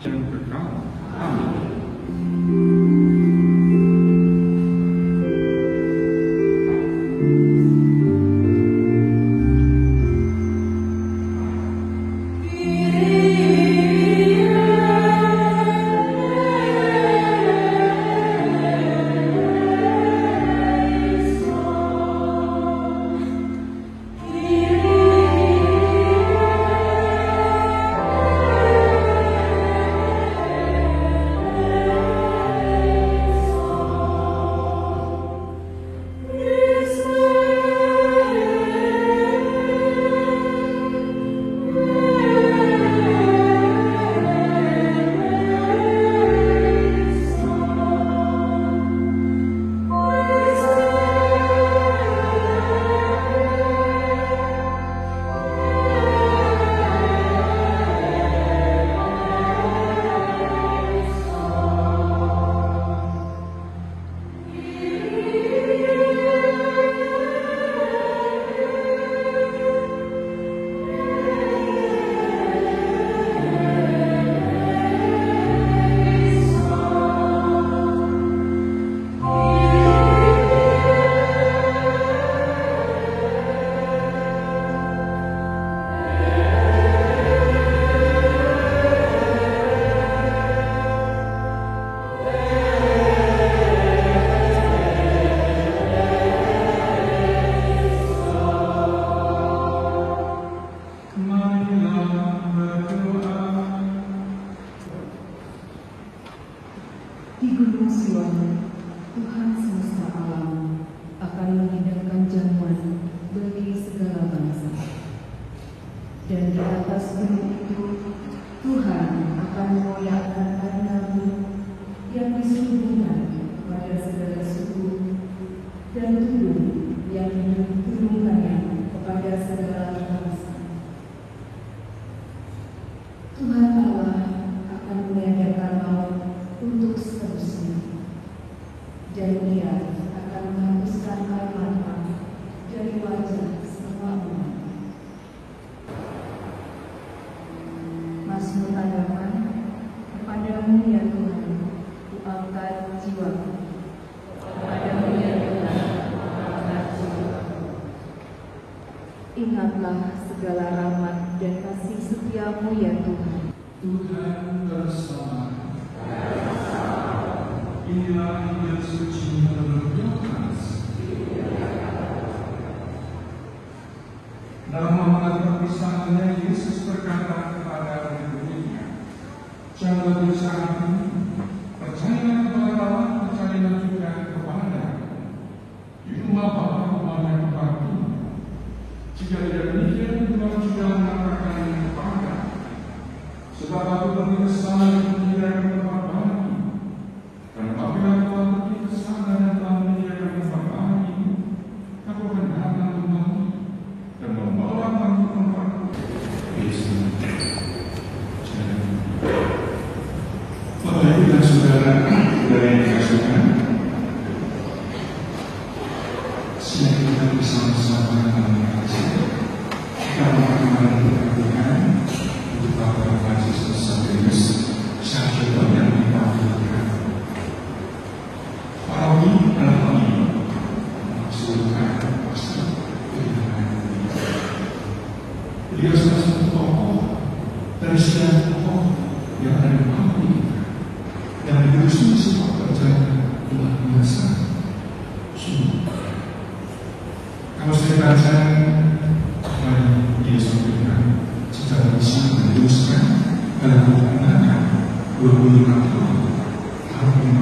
yang kekal. Amin. Di Gunung Sion, Tuhan semesta alam akan menghidangkan jamuan bagi segala bangsa. Dan di atas gunung itu, Tuhan akan memuliakan nabi-nabi yang disuruhnya kepada segala suku, dan turun yang diturunkannya kepada segala bangsa. Tuhan Allah akan meniadakan maut untuk seterusnya, dan Ia akan menghapuskan air mata dari wajah semua umat. Mazmur hadapan, kepadamu ya Tuhan, ku angkat jiwaku. Kepadamu ya Tuhan, ku angkat jiwaku. Ingatlah segala rahmat dan kasih setiamu ya Tuhan. Tuhan bersama. Inilah Injil suci menurut Yohanes. Dalam mengenai perpisahannya, Yesus berkata kepada murid-muridnya, "Jangan berusaha ini, percayalah kepada Allah, percayalah juga kepada di rumah Bapa banyak tempat. Jika tidak demikian, Tuhan juga mengatakan kepada, sebab aku pergi ke sana untuk menyediakan tempat bagi. Dan apabila Tuhan pergi ke sana dan telah menyediakan tempat bagi, aku akan datang kembali dan membawa kamu ke tempatku." Bapak Ibu dan Saudara yang dikasihkan, siang kita bersama-sama mengaji. Kita akan melakukan untuk Bapak Franciscus Saverius satu yang dipanggilkan. Para ini dalam hal ini maksudkan pasti kehilangan dunia. Beliau salah satu tokoh dari sekian tokoh yang ada di bawah kita, yang diusung sebuah perjalanan luar biasa. Sungguh, kalau saya baca apa yang dia sampaikan secara bisa meneruskan dalam hubungan 25 tahun tahun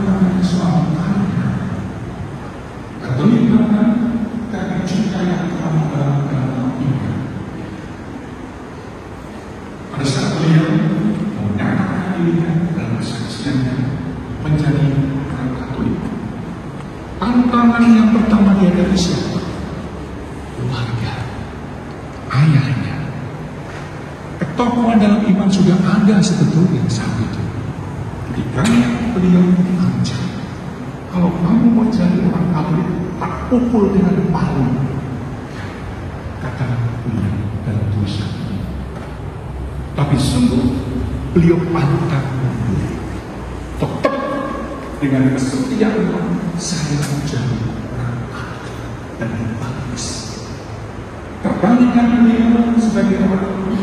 orang soal kaya atau ibadah karena cinta yang terlalu dalam ibadah. Pada saat beliau menyatakan dirinya dalam kesaksiannya menjadi orang Katolik, tantangan yang pertama dia dari siapa? Keluarga, ayahnya. Ketokohan dalam iman sudah ada sebetulnya saat itu. Ketika beliau mengancam, kalau kamu mau jadi orang Katolik, tak pukul dengan palu. Kata beliau dalam tulisan ini, sungguh beliau pantang mundur. Tetap dengan kesetiaan saya menjadi orang dan bagus. Terbandingkan beliau sebagai orang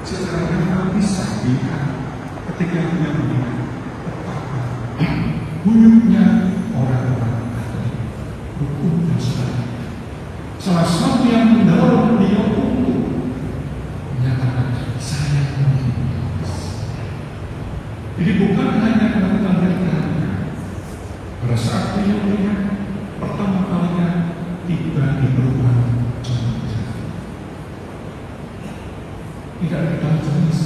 secara yang bisa dilihat ketika dia melihat betapa buyutnya orang-orang Katolik, hukum dan sebagainya. Salah satu yang mendorong beliau untuk menyatakan saya ingin bebas. Jadi bukan hanya melakukan berita-berita. Pada saat beliau melihat pertama kalinya tiba di perumahan tidak ada jenis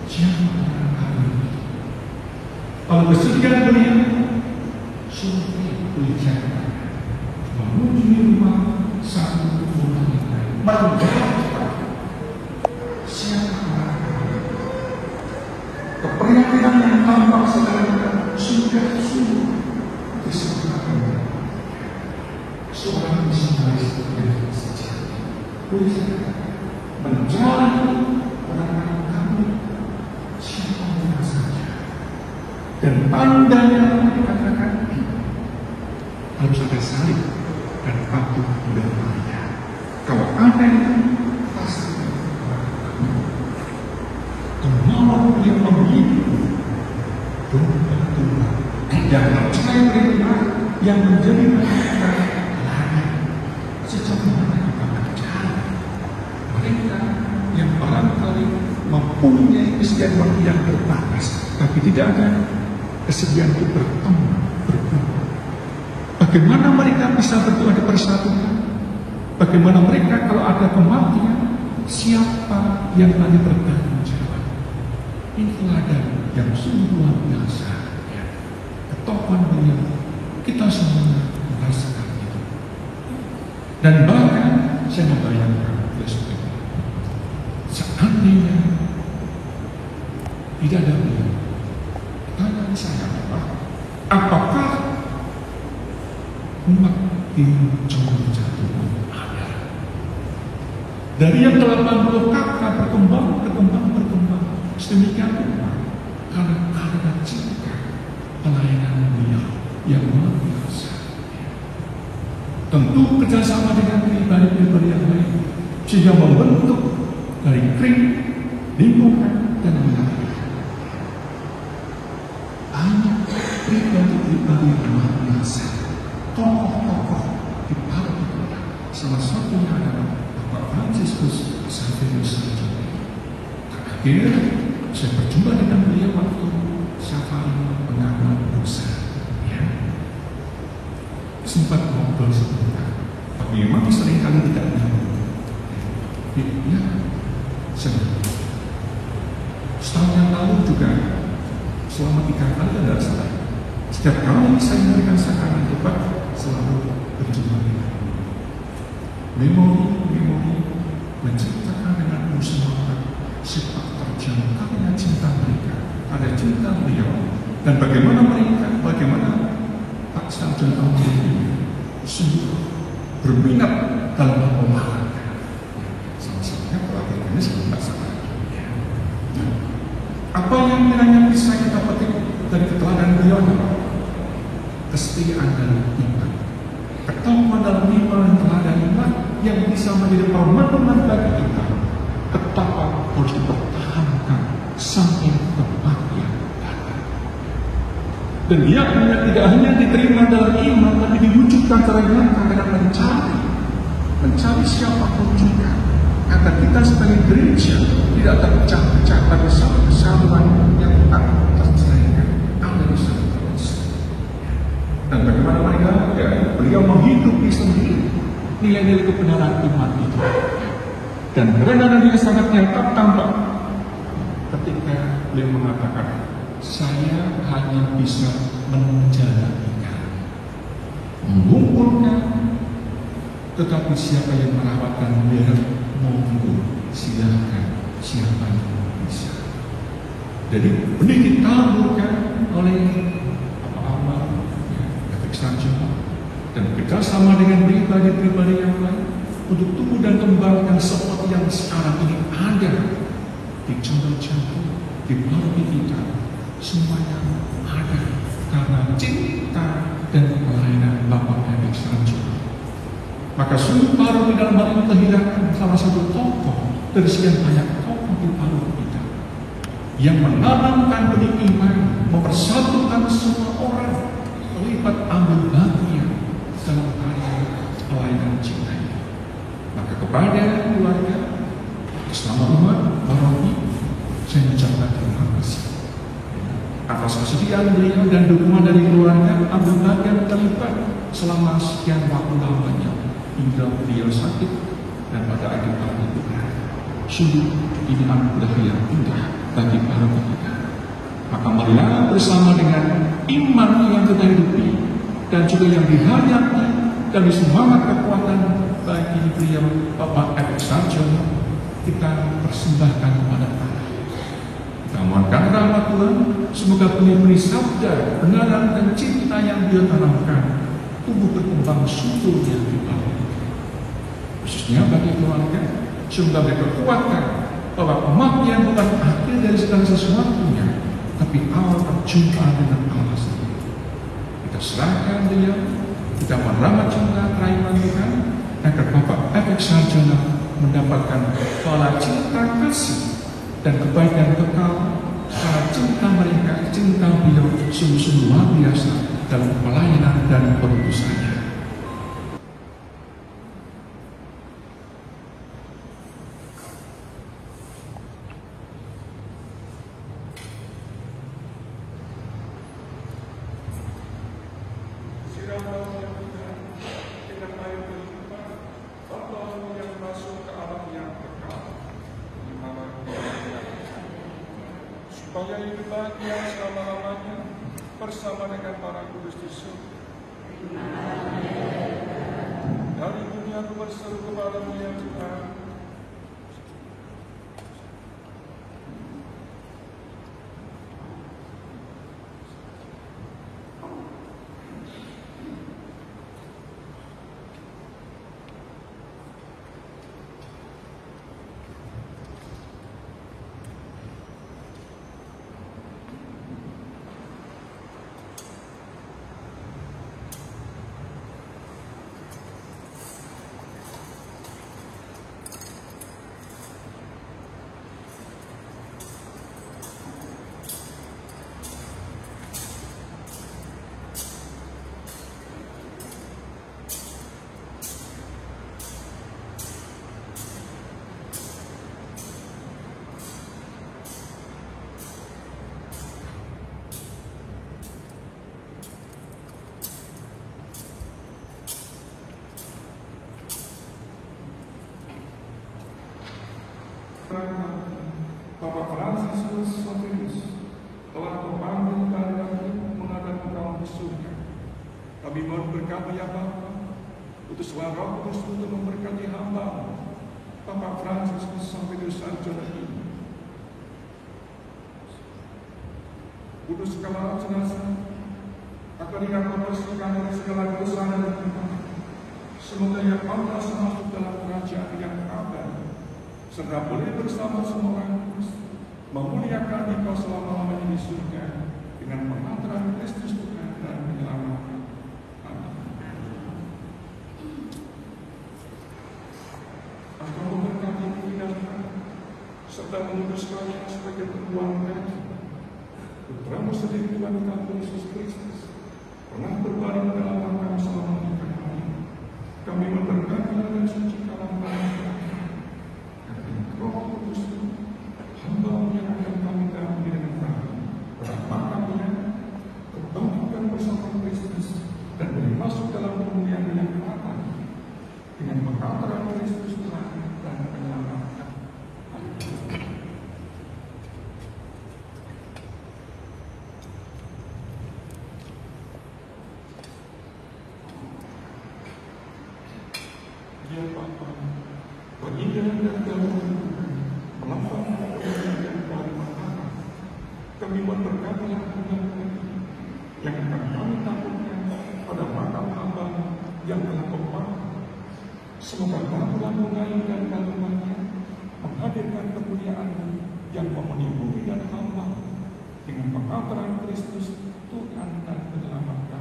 siapa orang kami. Kalau kesedihan beliau survei beliau menuju rumah satu rumah yang lain menjawab siapa orang kami. Keprihatinan yang tampak sekarang sudah sungguh disebutkan seorang misionaris yang sejati boleh mencari orang-orang kami siapa orang saja, dan tandanya dikatakan harus ada salib dan batu bermaya. Kalau ada itu pasti kemauan yang memilih domba-domba dan percaya mereka yang menjadi masyarakat lain sejak mana kita percaya mereka yang barangkali mempunyai kesediaan yang terbatas, tapi tidak ada kesediaan untuk bertemu, berdoa. Bagaimana mereka bisa berdoa di persatuan? Bagaimana mereka kalau ada kematian, siapa yang nanti bertanggung jawab? Ini teladan yang sungguh luar biasa. Ya. Ketokohan beliau, kita semua merasakan itu. Dan bahkan saya membayangkan besok ini, seandainya tidak ada beliau, tanya saya apakah umat di Jawa jatuh ada? Dari yang 80 kakak berkembang, sedemikian rupa karena cinta pelayanan beliau yang luar biasa. Tentu kerjasama dengan pribadi-pribadi yang lain sehingga membentuk dari kring, lingkungan, dan wilayah. Banyak pribadi-pribadi yang luar biasa, tokoh-tokoh di bawah kita. Salah satunya adalah Bapak Fransiskus Xaverius Sarjito. Terakhir, saya berjumpa dengan beliau waktu safari pengakuan dosa. Ya. Sempat ngobrol sebentar, tapi memang seringkali tidak nyambung. Ya, setahun yang lalu juga selama 3 kali tidak salah. Setiap kali saya memberikan sakramen tobat selalu berjumpa dengan memori menciptakan dengan semangat sifat terjang karena cinta mereka, ada cinta beliau, dan bagaimana Pak Sarjito ini sungguh berminat dalam olahraga. Salah satunya olahraganya sebelum salah. Apa yang kiranya bisa kita petik dari keteladanan beliau? Kesetiaan dalam iman, ketakwaan dalam iman dan teladan iman yang bisa menjadi permanent bagi kita. Betapa harus dipertahankan sampai kematian datang. Dan dia tidak hanya diterima dalam iman, tapi diwujudkan secara nyata dengan mencari siapapun juga. Agar kita sebagai gereja tidak terpecah-pecah, tapi satu kesatuan yang tak terceraikan. Ada di satu terus. Dan bagaimana mereka? Ya, beliau menghidupi sendiri nilai-nilai kebenaran iman itu. Dan kebenaran dia sangat nyata tampak ketika beliau mengatakan, saya hanya bisa menjalanikan, mengumpulkan, tetapi siapa yang merawatkan merek monggo silakan, siapa yang bisa. Jadi ini ditaburkan oleh apa-apa efek Sarjito dan bekerjasama dengan pribadi-pribadi yang lain untuk tumbuh dan kembangkan seperti yang sekarang ini ada di di contoh jantung, di paroki kita, semuanya ada karena cinta dan pelayanan Bapak Erik Sarjona. Maka sungguh paroki dalam hal ini kehilangan salah satu tokoh dari sekian banyak tokoh di paroki kita yang menanamkan benih iman, mempersatukan semua orang, terlibat ambil bagian dalam karya pelayanan cinta ini. Maka kepada keluarga, selama umat paroki, saya mengucapkan terima kasih atas kesediaan beliau dan dukungan dari keluarga ambil bagian terlibat selama sekian waktu lamanya hingga beliau sakit dan pada akhir tahun itu. Sungguh ini anugerah yang indah bagi paroki kita. Maka marilah bersama dengan iman yang kita hidupi dan juga yang dihayati dan semangat kekuatan bagi beliau Bapak Erik Sarjona, kita persembahkan kepada Allah. Kita mohonkan rahmat Tuhan, semoga benih-benih sabda, kebenaran dan cinta yang Dia tanamkan tumbuh berkembang subulnya di bawah. Khususnya bagi keluarga, semoga mereka kuatkan bahwa kematian bukan akhir dari segala sesuatunya, tapi awal perjumpaan dengan Allah sendiri. Kita serahkan Dia, kita merahmat cinta kerahiman Tuhan, agar Bapak Erik Sarjona mendapatkan pahala cinta kasih dan kebaikan kekal karena cinta mereka, cinta beliau sungguh-sungguh luar biasa dalam pelayanan dan perutusannya. Supaya hidup bahagia selama-lamanya bersama dengan para kudus di surga. Dari dunia aku berseru kepadamu ya Tuhan. Bapak Franciscus Soterius telah memanggil kalian menghadap engkau di surga. Kami mohon berkati ya Bapa, utuslah Roh Kudus untuk memberkati hamba Bapak Franciscus Soterius Sarjona ini. Kudus segala jenazah akan dibersihkan dari segala dosa dan dosa. Semoga yang Allah masuk dalam kerajaan yang abadi, serta boleh bersama semua orang kudus memuliakan Engkau selama-lamanya di surga dengan pengantaran Kristus Tuhan dan penyelamat. Amin. Engkau memberkati kita serta mengutus kalian sebagai penuang kami. Putramu sendiri Tuhan kami Yesus Kristus pernah berbaring dalam langkah selama menikah kami. Kami memberkati dan suci kalam Roh Kudus hamba yang akan kami dampingi dengan rahmat, rahmat-Nya, kebangkitan bersama Kristus dan boleh masuk dalam kemuliaan yang akan dengan pengantaran Kristus Tuhan dan penyelamat. Ya Bapa, pengindahan dan gabungan melambang kemuliaan dan kehormatan. Kami memberkati yang akan kami tampilkan pada makam hamba yang telah berpaham. Semoga Tuhan mengalir dan kalimatnya menghadirkan kemuliaan yang penghuni bumi dan hamba dengan pengabdian Kristus Tuhan dan penyelamat